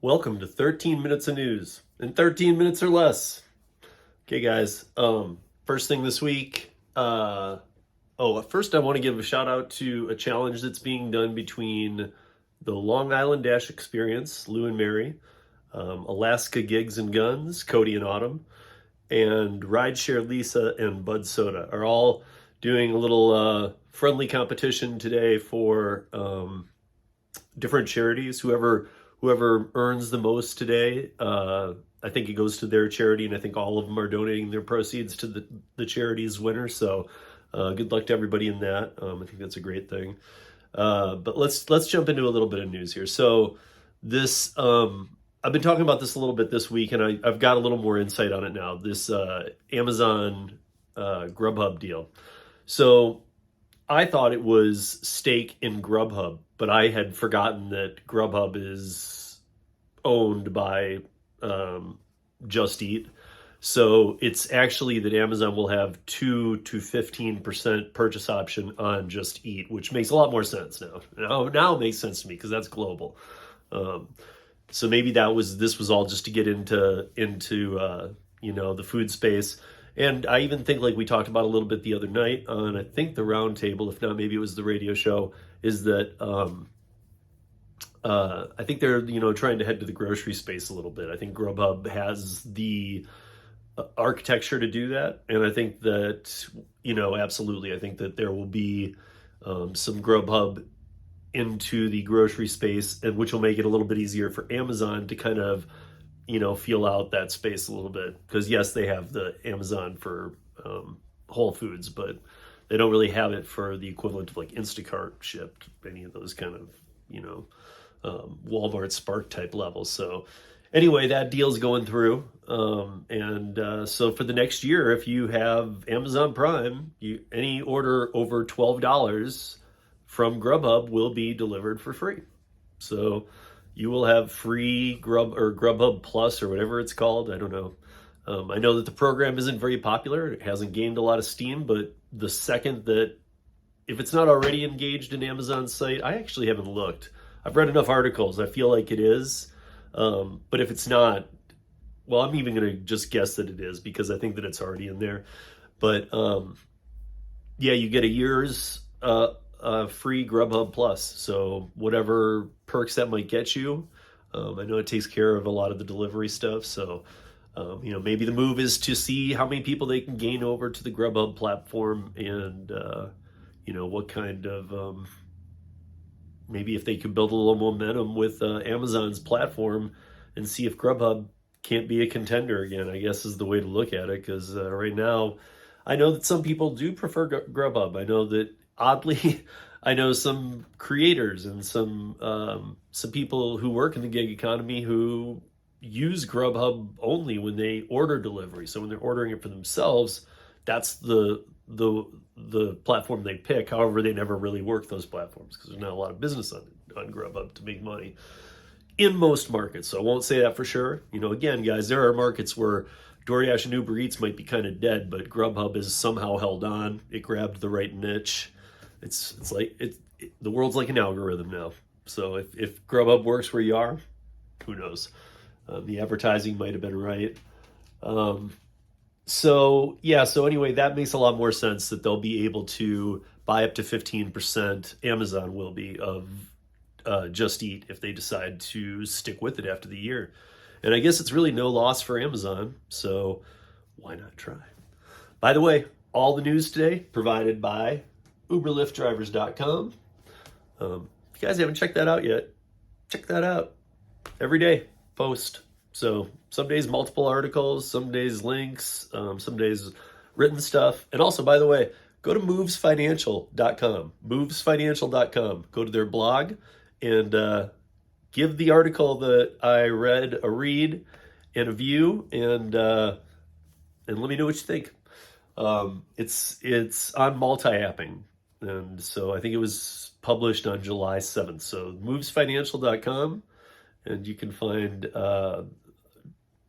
Welcome to 13 minutes of news in 13 minutes or less. Okay, guys. First thing this week. First I want to give a shout out to a challenge that's being done between the Long Island Dash Experience, Lou and Mary, Alaska Gigs and Guns, Cody and Autumn, and Rideshare Lisa and Bud Soda are all doing a little friendly competition today for different charities. Whoever earns the most today, I think it goes to their charity, and I think all of them are donating their proceeds to the charity's winner. So good luck to everybody in that. I think that's a great thing. But let's jump into a little bit of news here. So this I've been talking about this a little bit this week, and I've got a little more insight on it now. This Amazon Grubhub deal. So I thought it was steak in Grubhub, but I had forgotten that Grubhub is owned by Just Eat. So it's actually that Amazon will have 2 to 15% purchase option on Just Eat, which makes a lot more sense now. Now it makes sense to me because that's global. So maybe this was all just to get into the food space. And I even think, like we talked about a little bit the other night on, I think, the round table, if not, maybe it was the radio show, is that I think they're, trying to head to the grocery space a little bit. I think Grubhub has the architecture to do that. And I think that, absolutely, I think that there will be some Grubhub into the grocery space, and which will make it a little bit easier for Amazon to kind of feel out that space a little bit, because yes, they have the Amazon for Whole Foods, but they don't really have it for the equivalent of like Instacart shipped, any of those kind of Walmart Spark type levels. So anyway, that deal's going through, so for the next year, if you have Amazon Prime, any order over $12 from Grubhub will be delivered for free. So you will have free Grubhub Plus or whatever it's called. I don't know. I know that the program isn't very popular. It hasn't gained a lot of steam, but the second that, if it's not already engaged in Amazon's site, I actually haven't looked. I've read enough articles. I feel like it is. But if it's not, well, I'm even going to just guess that it is, because I think that it's already in there. But you get a year's free Grubhub Plus. So whatever perks that might get you, I know it takes care of a lot of the delivery stuff. So, maybe the move is to see how many people they can gain over to the Grubhub platform, and, what kind of, maybe if they could build a little momentum with Amazon's platform and see if Grubhub can't be a contender again, I guess is the way to look at it. Because right now, I know that some people do prefer Grubhub. I know that, oddly, I know some creators and some people who work in the gig economy who use Grubhub only when they order delivery. So when they're ordering it for themselves, that's the platform they pick. However, they never really work those platforms because there's not a lot of business on Grubhub to make money in most markets. So I won't say that for sure. Again, guys, there are markets where DoorDash and Uber Eats might be kind of dead, but Grubhub is somehow held on. It grabbed the right niche. It's like the world's like an algorithm now. So if Grubhub works where you are, who knows? The advertising might have been right. So anyway, that makes a lot more sense that they'll be able to buy up to 15%. Amazon will be of Just Eat if they decide to stick with it after the year. And I guess it's really no loss for Amazon. So why not try? By the way, all the news today provided by uberlyftdrivers.com. If you guys haven't checked that out yet, check that out. Every day, post. So some days multiple articles, some days links, some days written stuff. And also, by the way, go to movesfinancial.com. Movesfinancial.com. Go to their blog and give the article that I read a read and a view, and let me know what you think. It's on multi-apping. And so I think it was published on July 7th. So movesfinancial.com, and you can find, go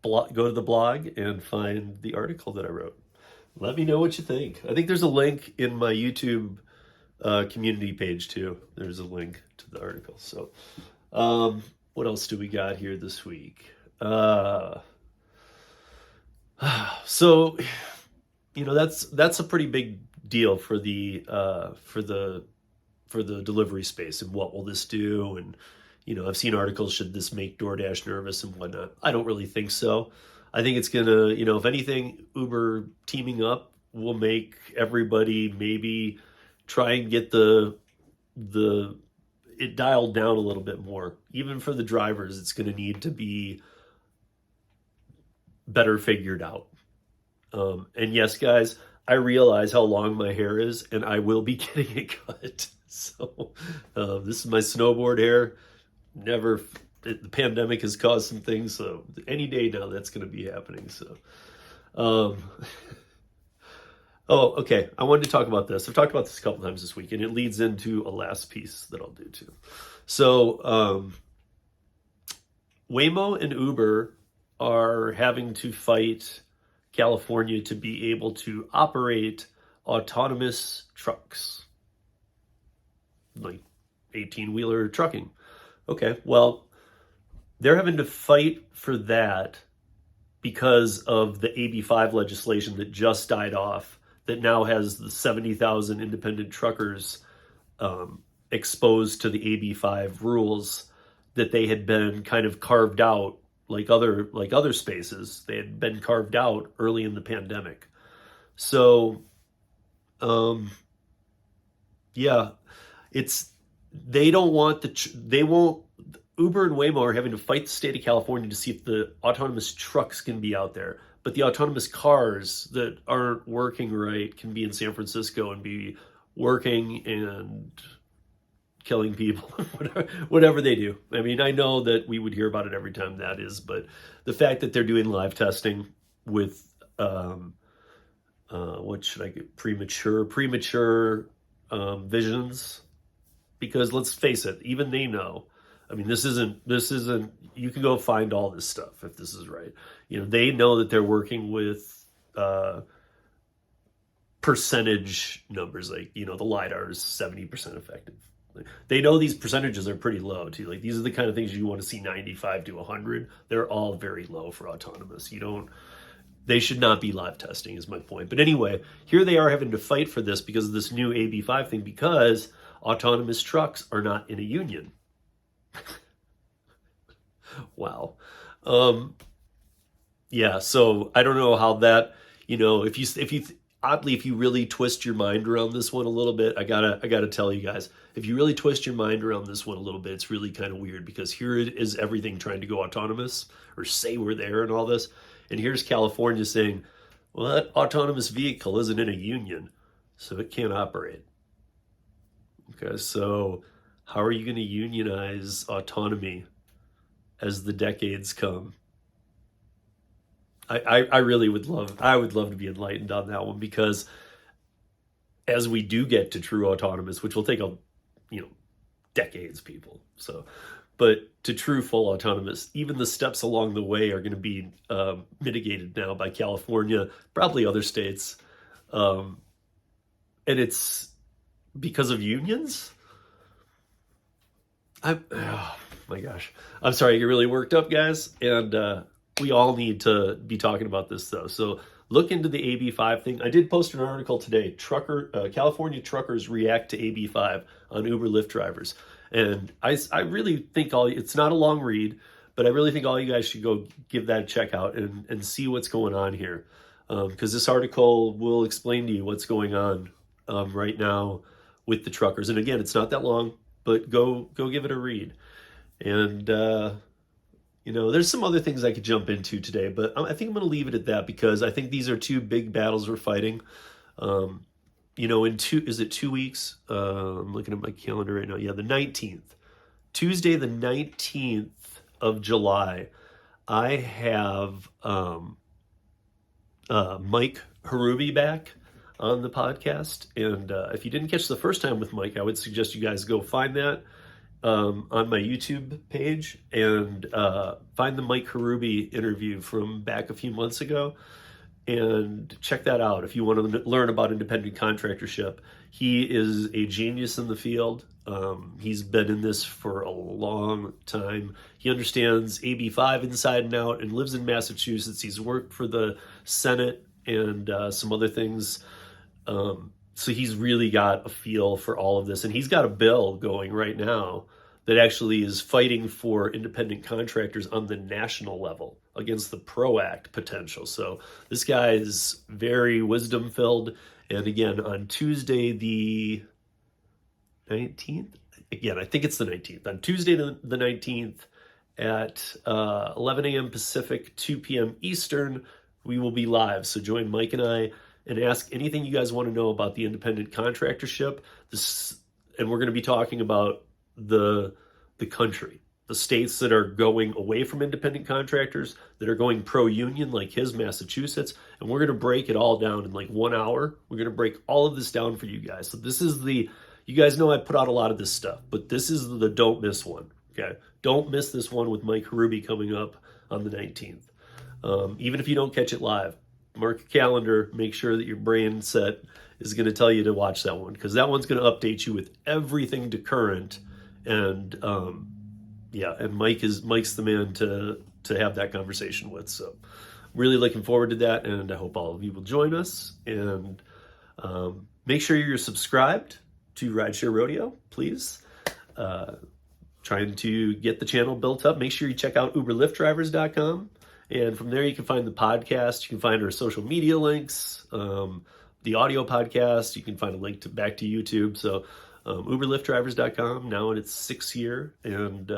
to the blog and find the article that I wrote. Let me know what you think. I think there's a link in my YouTube community page too. There's a link to the article. So what else do we got here this week? So, that's a pretty big deal for the delivery space, and what will this do? And I've seen articles, should this make DoorDash nervous and whatnot? I don't really think so. I think it's gonna, if anything, Uber teaming up will make everybody maybe try and get it dialed down a little bit more. Even for the drivers, it's going to need to be better figured out. And yes, guys, I realize how long my hair is, and I will be getting it cut. So this is my snowboard hair. The pandemic has caused some things, so any day now that's going to be happening. So, oh, okay. I wanted to talk about this. I've talked about this a couple times this week, and it leads into a last piece that I'll do too. So, Waymo and Uber are having to fight California to be able to operate autonomous trucks, like 18-wheeler trucking. Okay, well, they're having to fight for that because of the AB5 legislation that just died off, that now has the 70,000 independent truckers exposed to the AB5 rules that they had been kind of carved out like other spaces. They had been carved out early in the pandemic. So, yeah, they don't want Uber and Waymo are having to fight the state of California to see if the autonomous trucks can be out there. But the autonomous cars that aren't working right can be in San Francisco and be working and killing people, whatever they do. I mean, I know that we would hear about it every time that is, but the fact that they're doing live testing with, what should I get? Premature visions, because let's face it, even they know. I mean, this isn't, you can go find all this stuff if this is right. They know that they're working with percentage numbers, like, the LiDAR is 70% effective. They know these percentages are pretty low too. Like, these are the kind of things you want to see 95 to 100. They're all very low for autonomous. They should not be live testing is my point. But anyway, here they are having to fight for this because of this new AB5 thing, because autonomous trucks are not in a union. Wow. Yeah, so I don't know how that, if you really twist your mind around this one a little bit, I gotta tell you guys, if you really twist your mind around this one a little bit, it's really kind of weird, because here it is, everything trying to go autonomous or say we're there and all this. And here's California saying, well, that autonomous vehicle isn't in a union, so it can't operate. Okay, so how are you going to unionize autonomy as the decades come? I really would love to be enlightened on that one, because as we do get to true autonomous, which will take decades, people. So, but to true full autonomous, even the steps along the way are going to be mitigated now by California, probably other states, and it's because of unions. Oh my gosh, I'm sorry, I get really worked up, guys, and we all need to be talking about this though. So look into the AB5 thing. I did post an article today. California truckers react to AB5 on Uber Lyft drivers. And I really think it's not a long read, but I really think all you guys should go give that a check out and see what's going on here. Because this article will explain to you what's going on right now with the truckers. And again, it's not that long, but go give it a read. And, there's some other things I could jump into today, but I think I'm going to leave it at that, because I think these are two big battles we're fighting. Is it 2 weeks? I'm looking at my calendar right now. Yeah, the 19th. Tuesday, the 19th of July, I have Mike Harubi back on the podcast. And if you didn't catch the first time with Mike, I would suggest you guys go find that on my YouTube page and find the Mike Harubi interview from back a few months ago. and check that out if you want to learn about independent contractorship. He is a genius in the field. He's been in this for a long time. He understands AB5 inside and out and lives in Massachusetts. He's worked for the Senate and some other things. So he's really got a feel for all of this. And he's got a bill going right now that actually is fighting for independent contractors on the national level against the PRO Act potential. So this guy is very wisdom filled. And again, on Tuesday, the 19th, again, I think it's the 19th, on Tuesday the 19th at 11 a.m. Pacific, 2 p.m. Eastern, we will be live. So join Mike and I and ask anything you guys want to know about the independent contractorship. And we're going to be talking about the country, the states that are going away from independent contractors, that are going pro-union like his Massachusetts, and we're going to break it all down in like 1 hour. We're going to break all of this down for you guys. So this is you guys know I put out a lot of this stuff, but this is the don't miss one, okay? Don't miss this one with Mike Harubi coming up on the 19th. Even if you don't catch it live, mark your calendar, make sure that your brain set is going to tell you to watch that one, because that one's going to update you with everything to current. And and Mike's the man to have that conversation with. So really looking forward to that, and I hope all of you will join us. And make sure you're subscribed to Rideshare Rodeo, please. Trying to get the channel built up. Make sure you check out uberlyftdrivers.com. And from there, you can find the podcast. You can find our social media links, the audio podcast. You can find a link back to YouTube. So uberlyftdrivers.com, now in its 6th year, and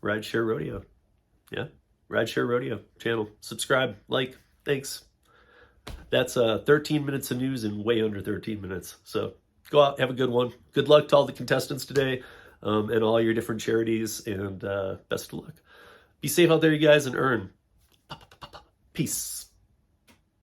Rideshare Rodeo. Yeah, Rideshare Rodeo channel. Subscribe, like, thanks. That's 13 minutes of news in way under 13 minutes. So go out, have a good one. Good luck to all the contestants today, and all your different charities, and best of luck. Be safe out there, you guys, and earn. Peace.